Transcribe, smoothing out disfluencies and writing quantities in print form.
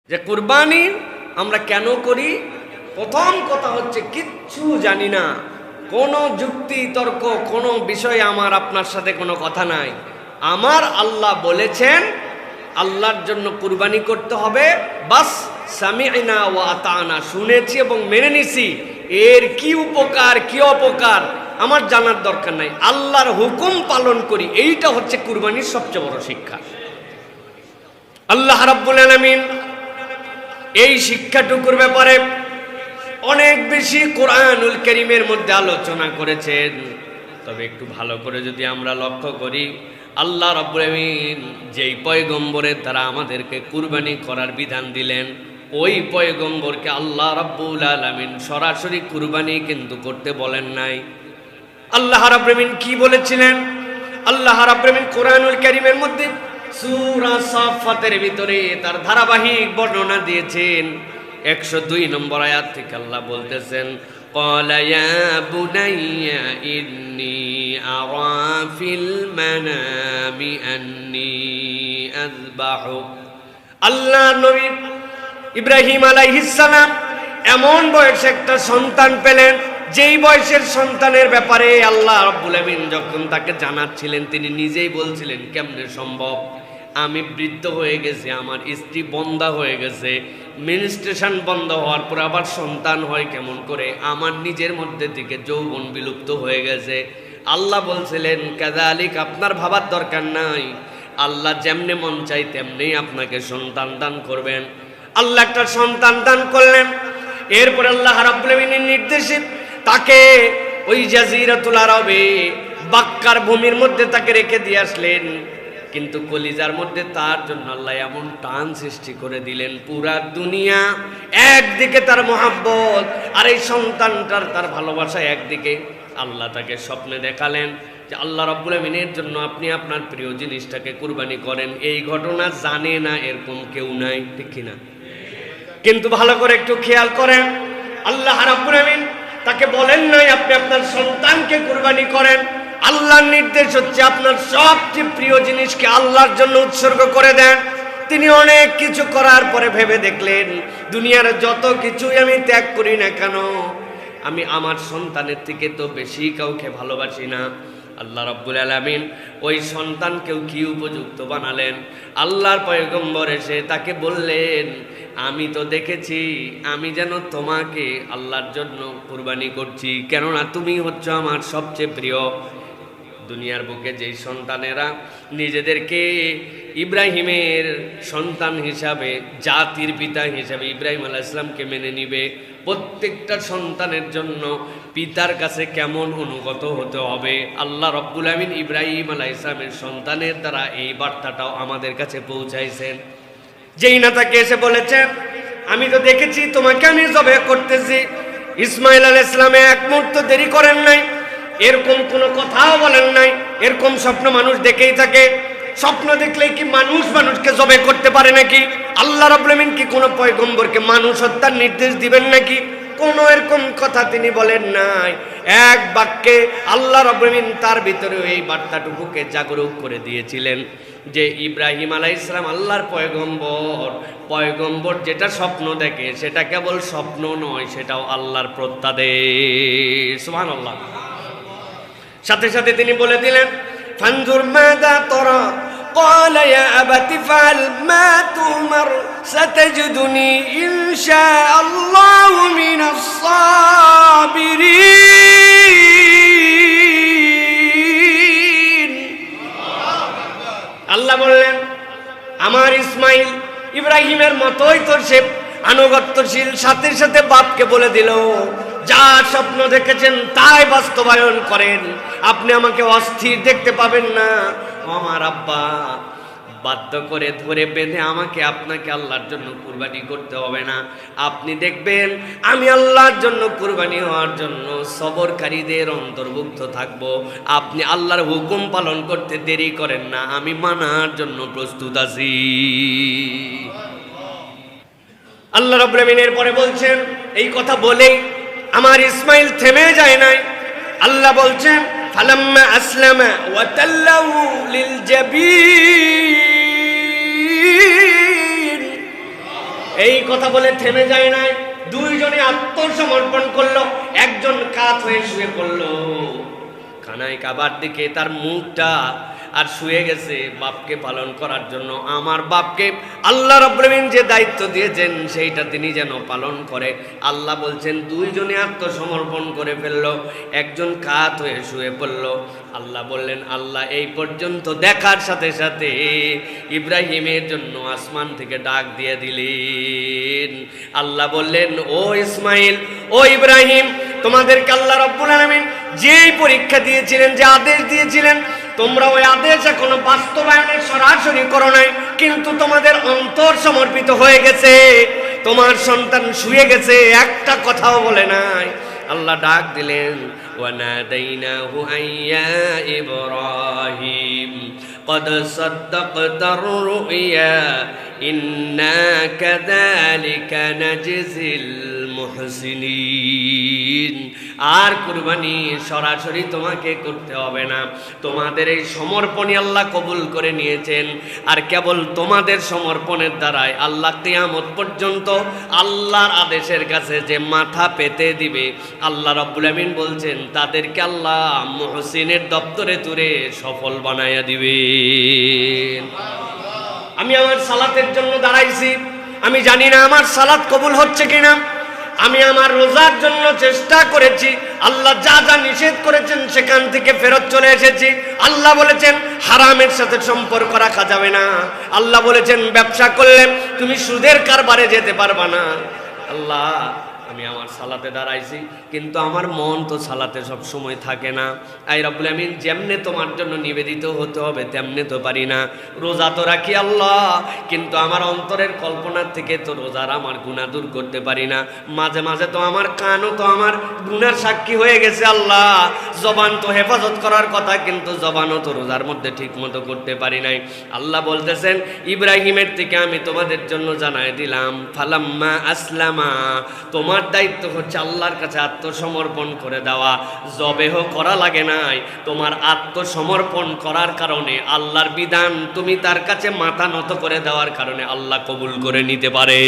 যে কুরবানি আমরা কেন করি? প্রথম কথা হচ্ছে কিচ্ছু জানি না, কোনো যুক্তি তর্ক কোনো বিষয়ে আমার আপনার সাথে কোনো কথা নাই। আমার আল্লাহ বলেছেন আল্লাহর জন্য কুরবানি করতে হবে, বাস সামি'না ওয়া আতা'না, শুনেছি এবং মেনে নিছি। এর কি উপকার কি অপকার আমার জানার দরকার নাই, আল্লাহর হুকুম পালন করি, এইটা হচ্ছে কুরবানির সবচেয়ে বড় শিক্ষা। আল্লাহ রাব্বুল আলামিন এই শিক্ষাটুকুর ব্যাপারে অনেক বেশি কোরআনুল কারীমের মধ্যে আলোচনা করেছেন। তবে একটু ভালো করে যদি আমরা লক্ষ্য করি, আল্লাহ রাব্বুল আলামিন যেই পয়গম্বরের দ্বারা আমাদেরকে কুরবানি করার বিধান দিলেন, ওই পয়গম্বরকে আল্লাহ রাব্বুল আলামিন সরাসরি কুরবানি কিন্তু করতে বলেন নাই। আল্লাহ রাব্বুল আলামিন কি বলেছিলেন? আল্লাহ রাব্বুল আলামিন কোরআনুল কারীমের মধ্যে সূরা সাফফাতের ভিতরে তার ধারাবাহিক বর্ণনা দিয়েছেন। 102 নম্বর আয়াত থেকে আল্লাহ বলতেছেন, ক্বালা ইয়া বুনাইয়া ইন্নী আরা ফিল মানামি আন্নী আযবাহু। আল্লাহ নবী ইব্রাহিম আলাইহিস সালাম এমন বয়সে একটা সন্তান পেলেন, যেই বয়সের সন্তানের ব্যাপারে আল্লাহ রাব্বুল আলামিন যখন তাকে জানাচ্ছিলেন, তিনি নিজেই বলছিলেন কেমনে সম্ভব, আমি বৃদ্ধ হয়ে গেছি, আমার স্ত্রী বন্ধা হয়ে গেছে, মেনস্ট্রেশন বন্ধ হওয়ার পর আবার সন্তান হয় কেমন করে, আমার নিজের মধ্যে থেকে যৌবন বিলুপ্ত হয়ে গেছে। আল্লাহ বলছিলেন কাযালিক, আপনার ভাবার দরকার নাই, আল্লাহ যেমনে মন চাই তেমনি আপনাকে সন্তান দান করবেন। আল্লাহ একটা সন্তান দান করলেন। এরপর আল্লাহ রাব্বুল আলামিনের নির্দেশে তাকে ওই জাজিরাতুল আরবে বাক্কার ভূমির মধ্যে তাকে রেখে দিয়ে আসলেন। কিন্তু কলিজার মধ্যে তার জন্য আল্লাহ এমন টান সৃষ্টি করে দিলেন, পুরা দুনিয়া একদিকে তার মহাব্বত আর এই সন্তানটার তার ভালোবাসা একদিকে। আল্লাহ তাকে স্বপ্নে দেখালেন যে আল্লাহ রাব্বুল আলামিনের জন্য আপনি আপনার প্রিয় জিনিসটাকে কুরবানি করেন। এই ঘটনা জানে না এরকম কেউ নাই, ঠিক কিনা? কিন্তু ভালো করে একটু খেয়াল করেন, আল্লাহ রাব্বুল আলামিন তাকে বলেন নাই আপনি আপনার সন্তানকে কুরবানি করেন। আল্লাহর নির্দেশ হচ্ছে আপনার সবচেয়ে প্রিয় জিনিসকে আল্লাহর জন্য উৎসর্গ করে দেন। তিনি অনেক কিছু করার পরে ভেবে দেখলেন, দুনিয়ার যত কিছুই আমি ত্যাগ করি না কেন, আমি আমার সন্তানের থেকে তো বেশি কাউকে ভালোবাসি না। আল্লাহ রাব্বুল আলামিন ওই সন্তানকেও কি উপযুক্ত বানালেন। আল্লাহর পয়গম্বর এসে তাকে বললেন, আমি তো দেখেছি আমি যেন তোমাকে আল্লাহর জন্য কুরবানি করছি, কেননা তুমি হচ্ছ আমার সবচেয়ে প্রিয়। দুনিয়ার বুকে যেই সন্তানেরা নিজেদেরকে ইব্রাহিমের সন্তান হিসাবে, জাতির পিতা হিসাবে ইব্রাহিম আলাইহিস সালামকে মেনে নিবে, প্রত্যেকটা সন্তানের জন্য পিতার কাছে কেমন অনুগত হতে হবে, আল্লাহ রাব্বুল আলামিন ইব্রাহিম আলাইহিস সালামের সন্তানের দ্বারা এই বার্তাটাও আমাদের কাছে পৌঁছাইছেন। যেই না তাকে এসে বলেছেন, আমি তো দেখেছি তোমাকে আমি জবাই করতেছি। ইসমাইল আলাইহিস সালাম এক মুহূর্ত দেরি করেন নাই, এরকম কোনো কথাও বলেন নাই। এরকম স্বপ্ন মানুষ দেখেই থাকে। স্বপ্ন দেখলেই কি মানুষ মানুষকে জবাই করতে পারে নাকি? আল্লাহ রাব্বুল আলামিন কি কোনো পয়গম্বরকে মানুষ হত্যার নির্দেশ দিবেন নাকি? কোনো এরকম কথা তিনি বলেন নাই। এক বাক্যে আল্লাহ রাব্বুল আলামিন তার ভিতরে এই বার্তাটুকুকে জাগরুক করে দিয়েছিলেন যে ইব্রাহিম আলাইহিস সালাম আল্লাহর পয়গম্বর। পয়গম্বর যেটা স্বপ্ন দেখে সেটা কেবল স্বপ্ন নয়, সেটাও আল্লাহর প্রত্যাদেশ। সুবহানাল্লাহ। সাথে সাথে তিনি বলে দিলেন, ফানজুর মাযা তারা ক্বালা ইয়া আবাতি ফাল মা তুমার সাতাজিদুনি ইনশাআল্লাহু মিনাস সাবিরিন। আল্লাহ বললেন, আমার ইসমাইল ইব্রাহিমের মতোই তো সে আনুগত্যশীল। সাথে সাথে বাপকে বলে দিল, যা স্বপ্ন দেখেছেন তাই বাস্তবায়ন করেন, আপনি আমাকে অস্থির দেখতে পাবেন না। আমার আব্বা বাধ্য করে ধরে বেঁধে আমাকে আপনাকে আল্লাহর জন্য কুরবানি করতে হবে না। আপনি দেখবেন আমি আল্লাহর জন্য কুরবানি হওয়ার জন্য সবরকারীদের অন্তর্ভুক্ত থাকব। আপনি আল্লাহর হুকুম পালন করতে দেরি করেন না, আমি মানার জন্য প্রস্তুত আছি। আল্লাহ রাব্বুল আলামিন এরপরে বলছেন, এই কথা বলেই আমার ইসমাইল থেমে যায় নাই। আল্লাহ বলছেন, ফালাম্মা আসলামা ওয়া তাল্লাহু লিল জাবিন। এই কথা বলে থেমে যায় নাই, দুইজনে আত্মসমর্পণ করলো। একজন কাত হয়ে শুয়ে পড়লো খানায় কাবার দিকে, তার মুখটা আর শুয়ে গেছে বাপকে পালন করার জন্য। আমার বাপকে আল্লাহ রাব্বুল আলামিন যে দায়িত্ব দিয়েছেন সেইটা তিনি যেন পালন করে। আল্লাহ বলছেন দুইজনে আত্মসমর্পণ করে ফেললো, একজন কাত হয়ে শুয়ে পড়ল। আল্লাহ বললেন, আল্লাহ এই পর্যন্ত দেখার সাথে সাথে ইব্রাহিমের জন্য আসমান থেকে ডাক দিয়ে দিলেন। আল্লাহ বললেন, ও ইসমাইল, ও ইব্রাহিম, তোমাদেরকে আল্লাহ রাব্বুল আলামিন যেই পরীক্ষা দিয়েছিলেন, যে আদেশ দিয়েছিলেন, তোমরা ওই আদেশ এখনো বাস্তবায়নের সরাসরি করো নাই, কিন্তু তোমাদের অন্তর সমর্পিত হয়ে গেছে। তোমার সন্তান শুয়ে গেছে, একটা কথাও বলে নাই। আল্লাহ ডাক দিলেন, ওয়ানাদাইনাহু আইয়া ইব্রাহিম قد صدقت الرؤيا إنا كذلك نجزي المحسنين। আর কুরবানি সরাসরি তোমাকে করতে হবে না, তোমাদের এই সমর্পণই আল্লাহ কবুল করে নিয়েছেন। আর কেবল তোমাদের সমর্পণের দ্বারাই আল্লাহ কিয়ামত পর্যন্ত আল্লাহর আদেশের কাছে যে মাথা পেতে দিবে, আল্লাহ রাব্বুল আমিন বলছেন তাদেরকে আল্লাহ মুহসিনের দপ্তরে তুলে সফল বানায়া দিবে। আমি আমার সালাতের জন্য দাঁড়াইছি, আমি জানি না আমার সালাত কবুল হচ্ছে কিনা। আমি আমার রোজার জন্য চেষ্টা করেছি, আল্লাহ যা যা নিষেধ করেছেন সেখান থেকে ফেরত চলে এসেছি। আল্লাহ বলেছেন হারামের সাথে সম্পর্ক রাখা যাবে না। আল্লাহ বলেছেন ব্যবসা করলে তুমি সুদের কারবারে যেতে পারবা না। আল্লাহ, আমি আমার সালাতে দাঁড়াইছি, কিন্তু আমার মন তো সালাতে সব সময় থাকে না। আই রাব্বুল আমিন, যেমনে তোমার জন্য নিবেদিত হতে হবে তেমনে তো পারি না। রোজা তো রাখি আল্লাহ, কিন্তু আমার অন্তরের কল্পনার থেকে তো রোজার আমার গুনাহ দূর করতে পারি না। মাঝে মাঝে তো আমার কানও তো আমার গুনার সাক্ষী হয়ে গেছে আল্লাহ। জবান তো হেফাজত করার কথা, কিন্তু জবানও তো রোজার মধ্যে ঠিক মতো করতে পারি নাই। আল্লাহ বলতেছেন, ইব্রাহিমের থেকে আমি তোমাদের জন্য জানাই দিলাম, ফালাম্মা আসলামা, তোমার দায়িত্ব হচ্ছে আল্লাহর কাছে আত্মসমর্পণ করে দেওয়া। জবেহ করা লাগে নাই, তোমার আত্মসমর্পণ করার কারণে আল্লাহর বিধান তুমি তার কাছে মাথা নত করে দেওয়ার কারণে আল্লাহ কবুল করে নিতে পারে।